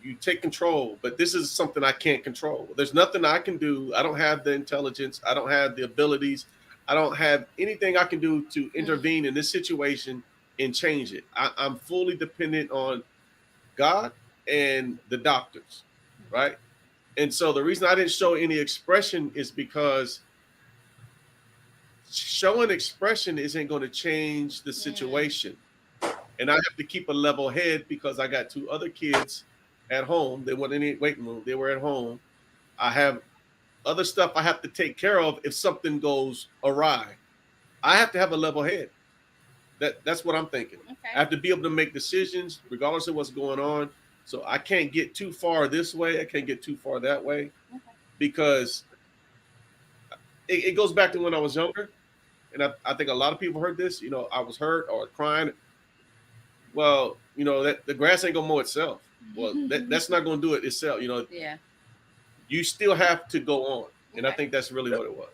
You take control, but this is something I can't control. There's nothing I can do. I don't have the intelligence. I don't have the abilities. I don't have anything I can do to intervene in this situation and change it. I'm fully dependent on God and the doctors, right? And so the reason I didn't show any expression is because showing expression isn't going to change the situation. And I have to keep a level head because I got two other kids at home. They weren't in any waiting room. They were at home. I have other stuff I have to take care of if something goes awry. I have to have a level head. That's what I'm thinking. Okay. I have to be able to make decisions regardless of what's going on. So I can't get too far this way. I can't get too far that way, because it goes back to when I was younger. And I think a lot of people heard this. I was hurt or crying. Well, that the grass ain't gonna mow itself. Well, that's not gonna do it itself. Yeah. You still have to go on, and I think that's really what it was.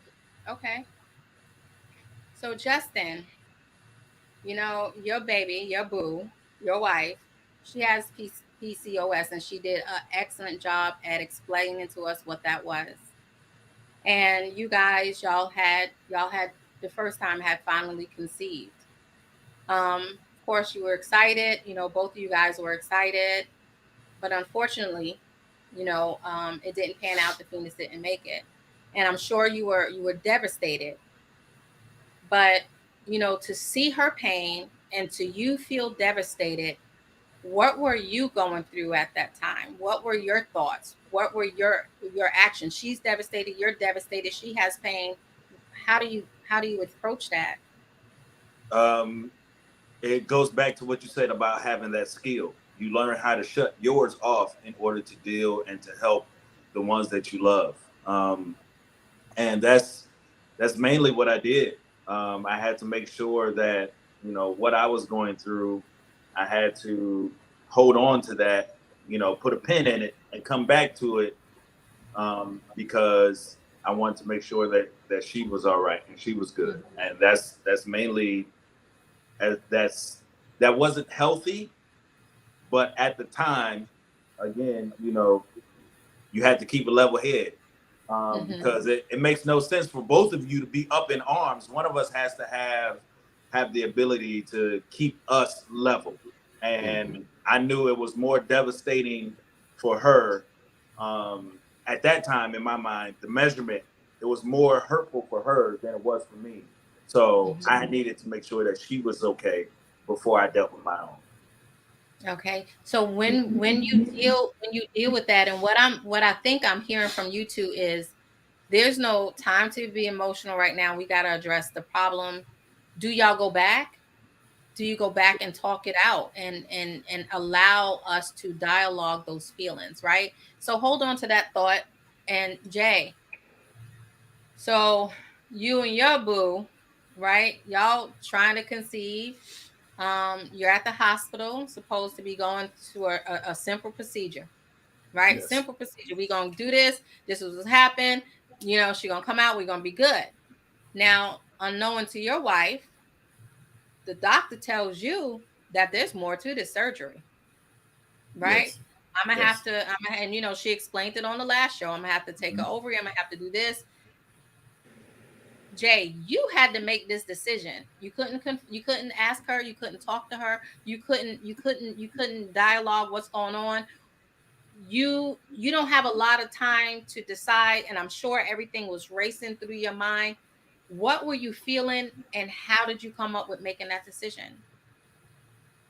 Okay. So Justin, your baby, your boo, your wife, she has PCOS, and she did an excellent job at explaining to us what that was. and you guys, y'all had the first time had finally conceived. Of course, you were excited. Both of you guys were excited, but unfortunately, it didn't pan out. The Phoenix didn't make it, and I'm sure you were devastated. But to see her pain and to you feel devastated, what were you going through at that time? What were your thoughts? What were your actions? She's devastated. You're devastated. She has pain. How do you approach that? Um, it goes back to what you said about having that skill. You learn how to shut yours off in order to deal and to help the ones that you love. And that's mainly what I did. I had to make sure that what I was going through, I had to hold on to that, put a pin in it and come back to it, because I wanted to make sure that she was all right and she was good. And that's mainly that's that wasn't healthy, but at the time, again, you had to keep a level head, because it makes no sense for both of you to be up in arms. One of us has to have the ability to keep us level. And I knew it was more devastating for her, at that time. In my mind, the measurement, it was more hurtful for her than it was for me. So I needed to make sure that she was okay before I dealt with my own. Okay. So when you deal with that, and what I think I'm hearing from you two is there's no time to be emotional right now. We got to address the problem. Do y'all go back? Do you go back and talk it out and allow us to dialogue those feelings, right? So hold on to that thought. And Jay, so you and your boo, right? Y'all trying to conceive. You're at the hospital, supposed to be going to a simple procedure, right? Yes. Simple procedure. We gonna do this. This is what's happened. She gonna come out. We're gonna be good. Now, unknown to your wife, the doctor tells you that there's more to this surgery, right? Yes. I'm gonna have Yes. to. And she explained it on the last show. I'm gonna have to take her over. I'm gonna have to do this. Jay, you had to make this decision. You couldn't ask her. You couldn't talk to her. You couldn't dialogue what's going on. You don't have a lot of time to decide, and I'm sure everything was racing through your mind. What were you feeling, and how did you come up with making that decision?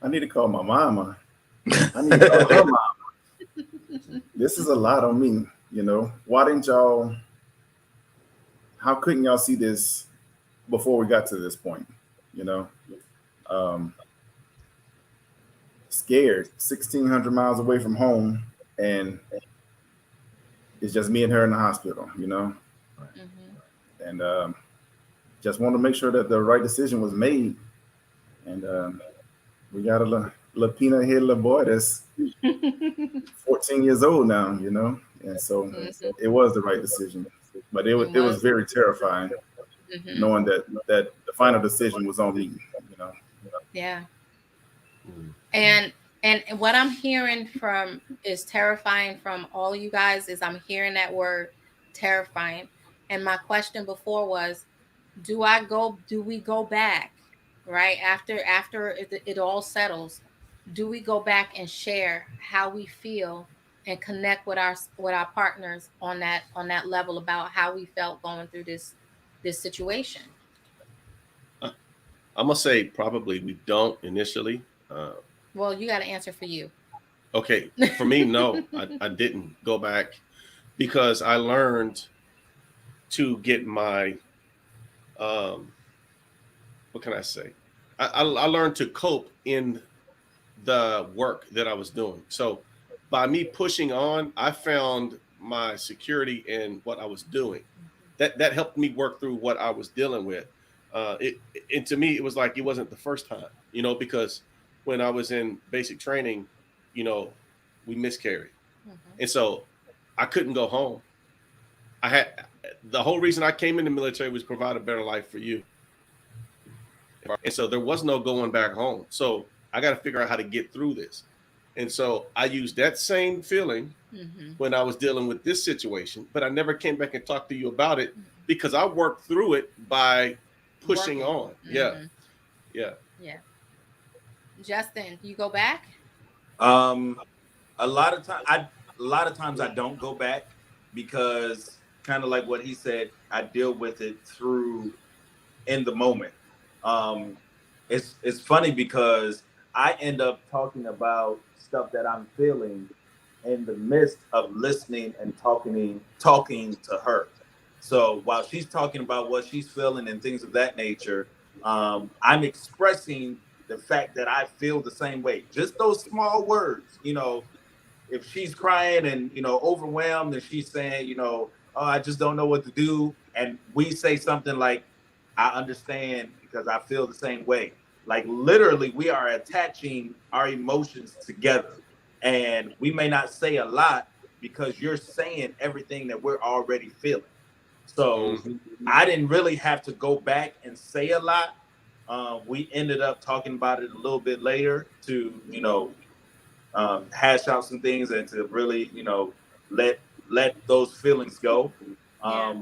I need to call my mama. I need to call her mom. This is a lot on me. Why didn't y'all? How couldn't y'all see this before we got to this point? You know, um, Scared, 1,600 miles away from home, and it's just me and her in the hospital. Mhm. And just want to make sure that the right decision was made. And we got a little peanut head little boy that's 14 years old now. And so Mhm. it was the right decision. But It it was was. very terrifying Mhm. knowing that the final decision was on me. You know. Yeah. And what I'm hearing from is terrifying from all you guys is I'm hearing that word terrifying. And my question before was, do we go back, right? After it all settles, do we go back and share how we feel and connect with our partners on that level about how we felt going through this situation? I'm gonna say probably we don't initially. Well, you got to answer for you. Okay, for me, no, I didn't go back because I learned to get my um, what can I say? I learned to cope in the work that I was doing. So by me pushing on, I found my security in what I was doing. That helped me work through what I was dealing with. It and to me, it was like it wasn't the first time, because when I was in basic training, you know, we miscarried, Mhm. and so I couldn't go home. I had the whole reason I came in the military was provide a better life for you, and so there was no going back home. So I got to figure out how to get through this. And so I used that same feeling Mm-hmm. when I was dealing with this situation, but I never came back and talked to you about it because I worked through it by pushing Working. on. Yeah. Mm-hmm. Yeah. Yeah. Justin, you go back? Um, a lot of time, a lot of times I don't go back because kind of like what he said, I deal with it through in the moment. Um, it's funny because I end up talking about stuff that I'm feeling in the midst of listening and talking to her. So while she's talking about what she's feeling and things of that nature, I'm expressing the fact that I feel the same way. Just those small words, if she's crying and overwhelmed and she's saying, oh, I just don't know what to do, and we say something like, I understand because I feel the same way. Like literally, we are attaching our emotions together, and we may not say a lot because you're saying everything that we're already feeling. So Mm-hmm. I didn't really have to go back and say a lot. We ended up talking about it a little bit later to hash out some things and to really, let let those feelings go. Yeah.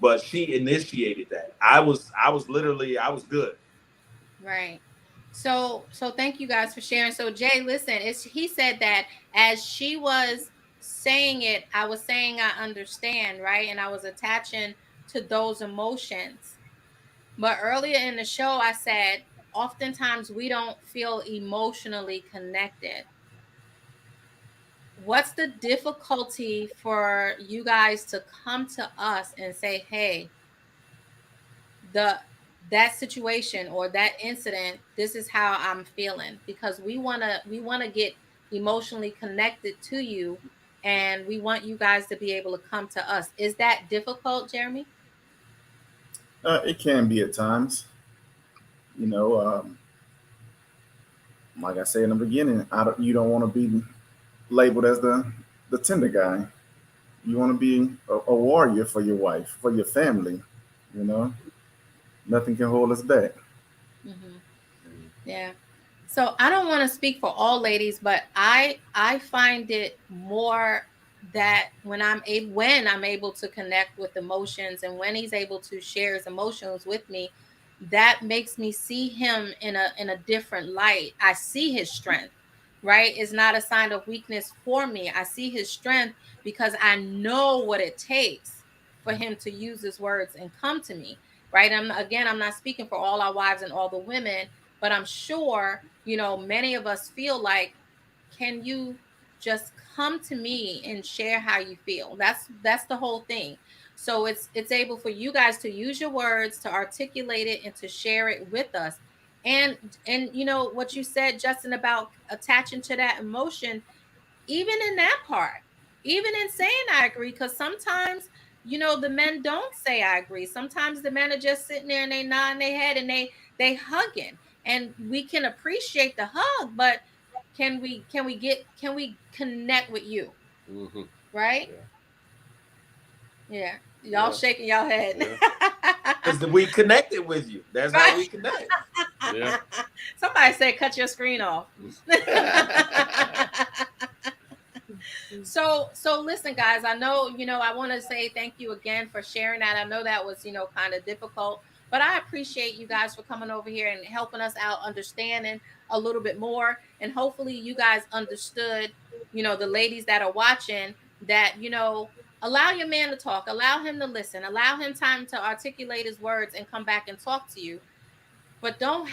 But she initiated that. I was literally I was good. Right. So thank you guys for sharing. So Jay, listen, he said that as she was saying it, I was saying I understand, right? And I was attaching to those emotions. But earlier in the show, I said oftentimes we don't feel emotionally connected. What's the difficulty for you guys to come to us and say, hey, the that situation or that incident, this is how I'm feeling, because we want to get emotionally connected to you, and we want you guys to be able to come to us. Is that difficult, Jeremy? It can be at times. You know, like I said in the beginning, you don't want to be labeled as the tender guy. You want to be a warrior for your wife, for your family. You know, nothing can hold us back. Mm-hmm. Yeah. So I don't want to speak for all ladies, but I find it more that when I'm able to connect with emotions, and when he's able to share his emotions with me, that makes me see him in a different light. I see his strength, right? It's not a sign of weakness for me. I see his strength because I know what it takes for him to use his words and come to me, right? I'm not speaking for all our wives and all the women, but I'm sure, many of us feel like, can you just come to me and share how you feel? That's the whole thing. So it's able for you guys to use your words to articulate it and to share it with us. And what you said, Justin, about attaching to that emotion, even in that part, even in saying I agree, because sometimes, the men don't say I agree. Sometimes the men are just sitting there and they nodding their head and they hugging, and we can appreciate the hug, but can we connect with you, Mm-hmm. right? Yeah. Yeah, y'all Yeah. shaking y'all head. Yeah. Because we connected with you. That's how Right. we connect. Yeah. Somebody said cut your screen off. So listen, guys, I know, I want to say thank you again for sharing that. I know that was, kind of difficult, but I appreciate you guys for coming over here and helping us out, understanding a little bit more. And hopefully you guys understood, the ladies that are watching, that, allow your man to talk, allow him to listen, allow him time to articulate his words and come back and talk to you. But don't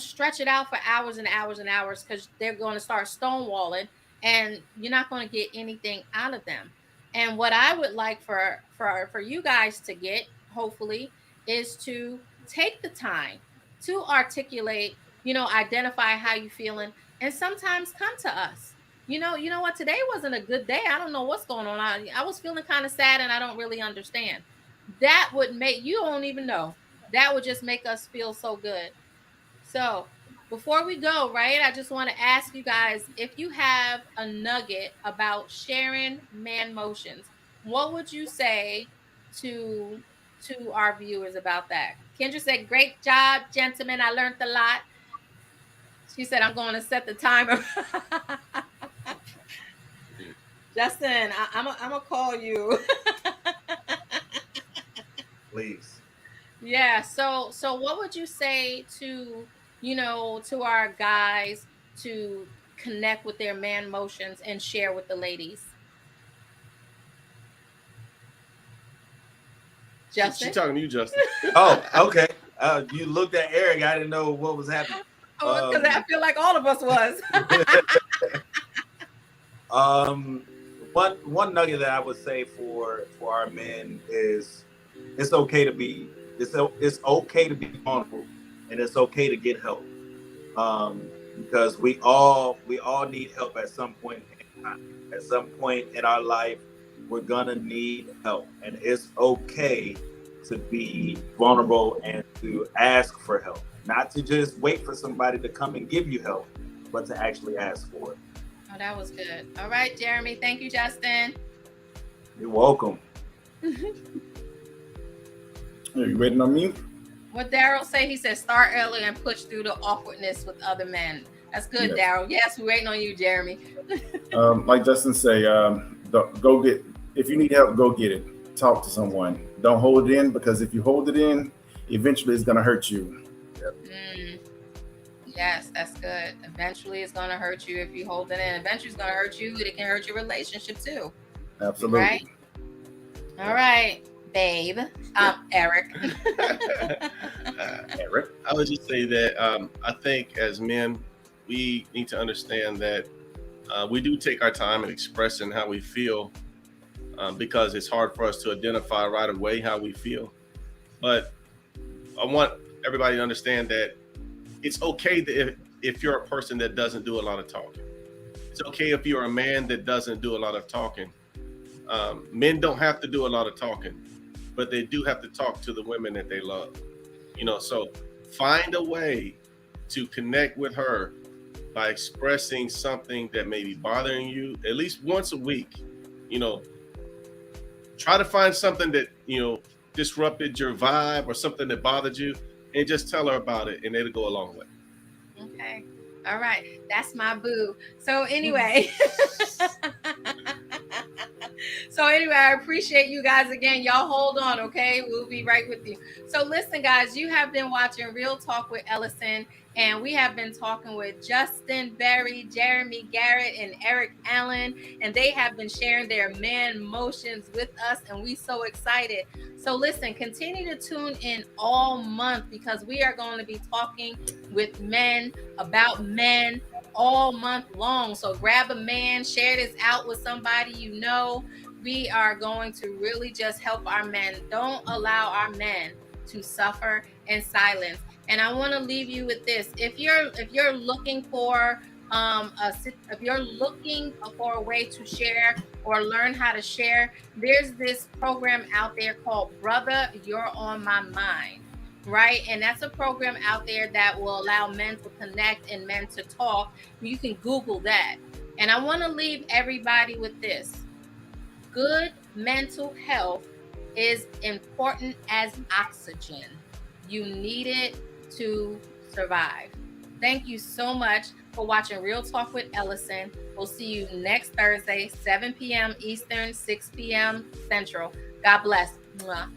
stretch it out for hours and hours and hours, because they're going to start stonewalling, and you're not going to get anything out of them. And what I would like for you guys to get, hopefully, is to take the time to articulate, identify how you feeling, and sometimes come to us. You know what, today wasn't a good day. I don't know what's going on. I was feeling kind of sad and I don't really understand. That would make, you don't even know, that would just make us feel so good. So before we go, right, I just want to ask you guys, if you have a nugget about sharing man motions, what would you say to our viewers about that? Kendra said, "Great job, gentlemen. I learned a lot." She said, "I'm going to set the timer." Justin, I'm gonna call you. Please. Yeah. So what would you say to, to our guys to connect with their man motions and share with the ladies? She Justin? talking to you, Justin. Oh, okay. You looked at Eric. I didn't know what was happening. Oh, because I feel like all of us was. One nugget that I would say for our men is it's okay to be okay to be vulnerable, and it's okay to get help. Because we all need help at some point in time. At some point in our life, we're gonna need help, and it's okay to be vulnerable and to ask for help. Not to just wait for somebody to come and give you help, but to actually ask for it. Oh, that was good. All right, Jeremy. Thank you, Justin. You're welcome. Are you waiting on me? What Daryl say? He said start early and push through the awkwardness with other men. That's good, Yes. Daryl. Yes, we're waiting on you, Jeremy. Like Justin say, go get. If you need help, go get it. Talk to someone. Don't hold it in, because if you hold it in, eventually it's gonna hurt you. Yes, that's good. Eventually, it's gonna hurt you if you hold it in. Eventually, it's gonna hurt you. It can hurt your relationship too. Absolutely. Right? All right, babe. Eric. Eric. I would just say that I think as men, we need to understand that we do take our time in expressing how we feel because it's hard for us to identify right away how we feel. But I want everybody to understand that it's okay if you're a person that doesn't do a lot of talking. It's okay if you're a man that doesn't do a lot of talking. Men don't have to do a lot of talking, but they do have to talk to the women that they love. So find a way to connect with her by expressing something that may be bothering you at least once a week. Try to find something that disrupted your vibe or something that bothered you, and just tell her about it, and it'll go a long way. Okay. All right. That's my boo. So anyway. I appreciate you guys again. Y'all hold on, okay? We'll be right with you. So listen, guys, you have been watching Real Talk with Ellasin, and we have been talking with Justin Berry, Jeremy Garrett, and Eric Allen, and they have been sharing their man motions with us, and we so excited. So listen, continue to tune in all month, because we are going to be talking with men about men all month long. So grab a man, share this out with somebody you know. We are going to really just help our men. Don't allow our men to suffer in silence. And I want to leave you with this. If you're looking for if you're looking for a way to share or learn how to share, there's this program out there called Brother, You're on My Mind. Right? And that's a program out there that will allow men to connect and men to talk. You can Google that. And I want to leave everybody with this. Good mental health is important as oxygen. You need it to survive. Thank you so much for watching Real Talk with Ellasin. We'll see you next Thursday, 7 p.m. Eastern, 6 p.m. Central. God bless. Mwah.